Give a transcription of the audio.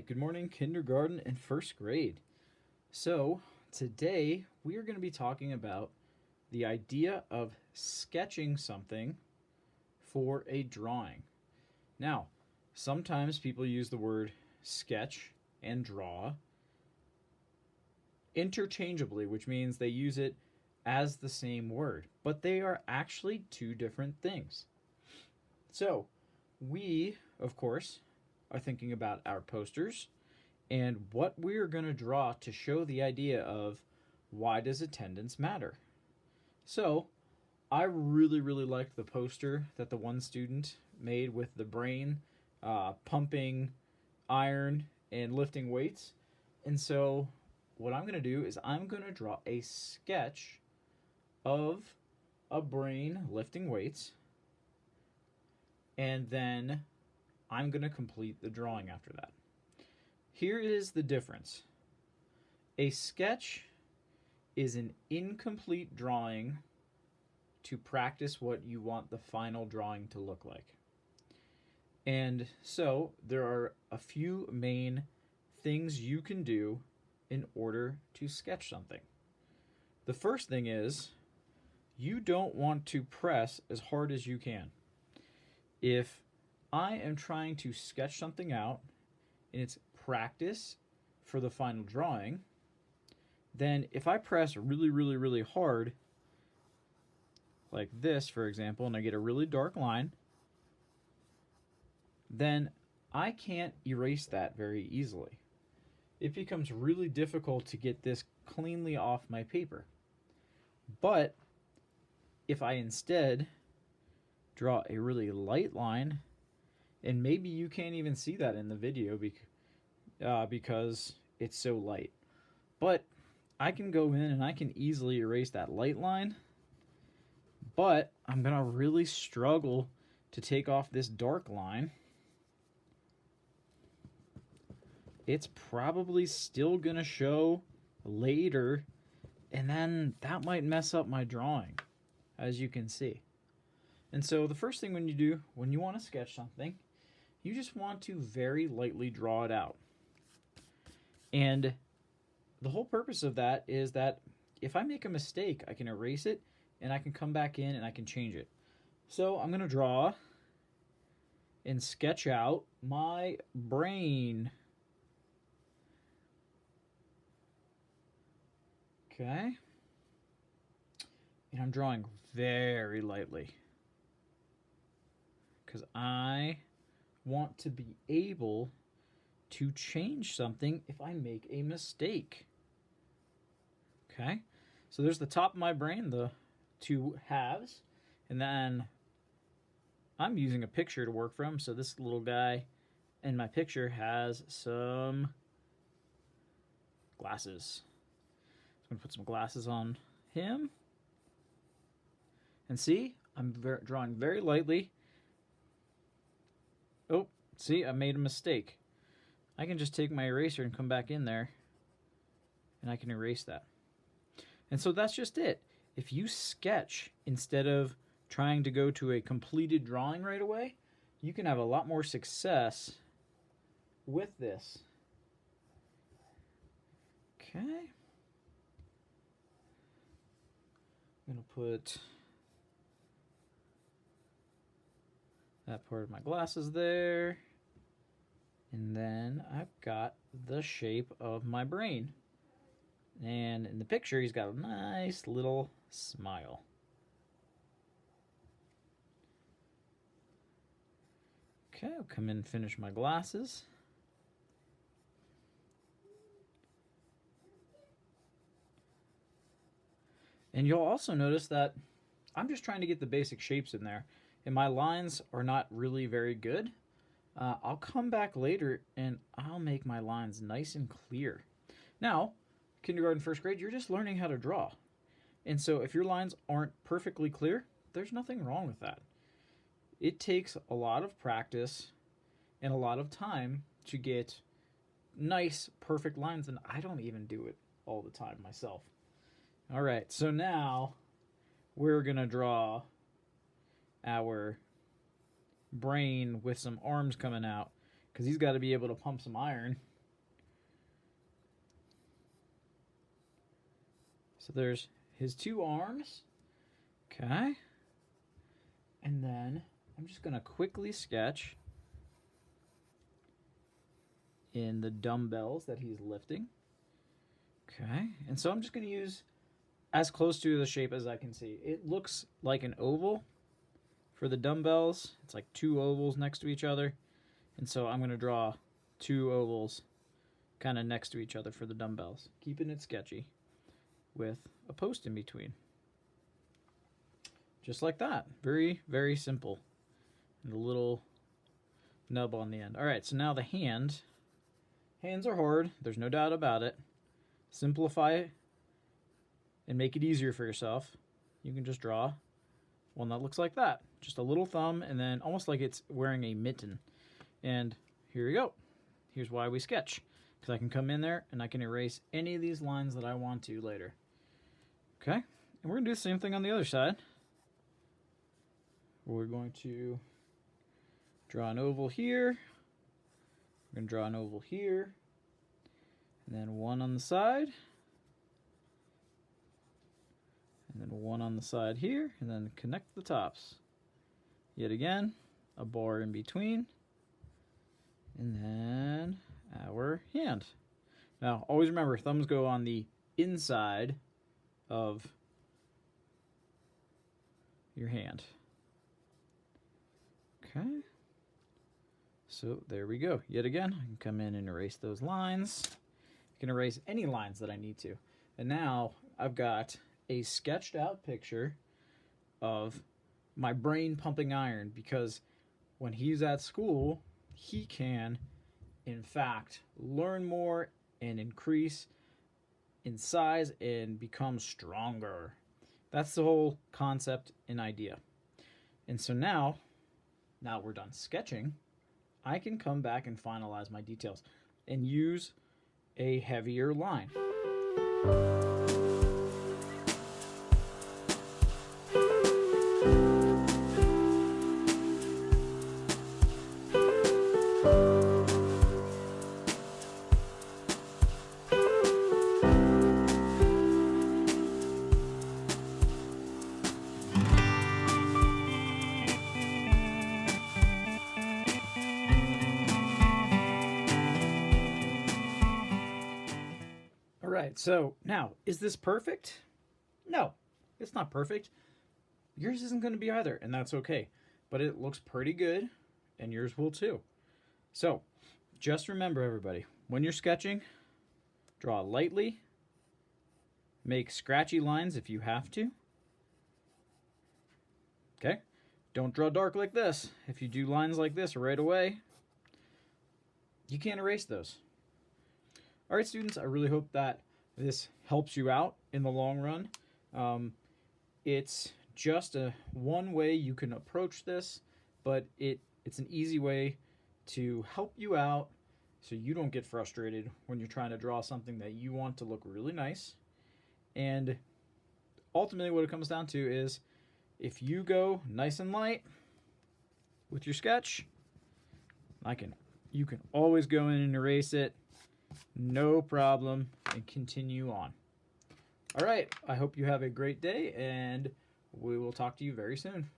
right, good morning, kindergarten and first grade. So, today we are going to be talking about the idea of sketching something for a drawing. Now, sometimes people use the word sketch and draw interchangeably, which means they use it as the same word, but they are actually two different things. So, we, of course, are thinking about our posters and what we're going to draw to show the idea of why does attendance matter. So, I really liked the poster that the one student made with the brain pumping iron and lifting weights. And so, what I'm going to do is I'm going to draw a sketch of a brain lifting weights, and then I'm going to complete the drawing after that. Here is the difference. A sketch is an incomplete drawing to practice what you want the final drawing to look like. And so there are a few main things you can do in order to sketch something. The first thing is you don't want to press as hard as you can. If I am trying to sketch something out and it's practice for the final drawing, then if I press really hard, like this for example, and I get a really dark line, then I can't erase that very easily. It becomes really difficult to get this cleanly off my paper. But if I instead draw a really light line, and maybe you can't even see that in the video because it's so light, but I can go in and I can easily erase that light line, but I'm gonna really struggle to take off this dark line. It's probably still gonna show later, and then that might mess up my drawing, as you can see. And so the first thing when you want to sketch something, you just want to very lightly draw it out. And the whole purpose of that is that if I make a mistake, I can erase it and I can come back in and I can change it. So I'm going to draw and sketch out my brain. Okay. And I'm drawing very lightly, because I want to be able to change something if I make a mistake. Okay, so there's the top of my brain, the two halves, and then I'm using a picture to work from, so this little guy in my picture has some glasses. So I'm going to put some glasses on him. And see, I'm drawing very lightly. Oh, see, I made a mistake. I can just take my eraser and come back in there, and I can erase that. And so that's just it. If you sketch instead of trying to go to a completed drawing right away, you can have a lot more success with this. Okay. I'm going to put that part of my glasses there. And then I've got the shape of my brain. And in the picture, he's got a nice little smile. Okay, I'll come in and finish my glasses. And you'll also notice that I'm just trying to get the basic shapes in there, and my lines are not really very good. I'll come back later and I'll make my lines nice and clear. Now, kindergarten, first grade, you're just learning how to draw. And so if your lines aren't perfectly clear, there's nothing wrong with that. It takes a lot of practice and a lot of time to get nice, perfect lines, and I don't even do it all the time myself. All right, so now we're going to draw our brain with some arms coming out, because he's got to be able to pump some iron. So there's his two arms. Okay. And then I'm just going to quickly sketch in the dumbbells that he's lifting. Okay. And so I'm just going to use as close to the shape as I can see. It looks like an oval for the dumbbells. It's like two ovals next to each other. And so I'm going to draw two ovals kind of next to each other for the dumbbells, keeping it sketchy with a post in between. Just like that. Very, very simple. And a little nub on the end. All right, so now the hand. Hands are hard. There's no doubt about it. Simplify it and make it easier for yourself. You can just draw one that looks like that. Just a little thumb and then almost like it's wearing a mitten. And here we go. Here's why we sketch. Because I can come in there and I can erase any of these lines that I want to later. Okay, and we're going to do the same thing on the other side. We're going to draw an oval here. We're going to draw an oval here. And then one on the side. And then one on the side here. And then connect the tops. Yet again, a bar in between. And then our hand. Now, always remember, thumbs go on the inside of your hand. Okay. So there we go. Yet again, I can come in and erase those lines. I can erase any lines that I need to. And now I've got a sketched out picture of my brain pumping iron, because when he's at school, he can, in fact, learn more and increase in size and become stronger. That's the whole concept and idea. And so now we're done sketching, I can come back and finalize my details and use a heavier line. Alright, so now, is this perfect? No, it's not perfect. Yours isn't going to be either, and that's okay. But it looks pretty good, and yours will too. So, just remember, everybody, when you're sketching, draw lightly, make scratchy lines if you have to. Okay? Don't draw dark like this. If you do lines like this right away, you can't erase those. All right, students, I really hope that this helps you out in the long run. It's just one way you can approach this, but it's an easy way to help you out so you don't get frustrated when you're trying to draw something that you want to look really nice. And ultimately what it comes down to is, if you go nice and light with your sketch, you can always go in and erase it. No problem, and continue on. All right, I hope you have a great day, and we will talk to you very soon.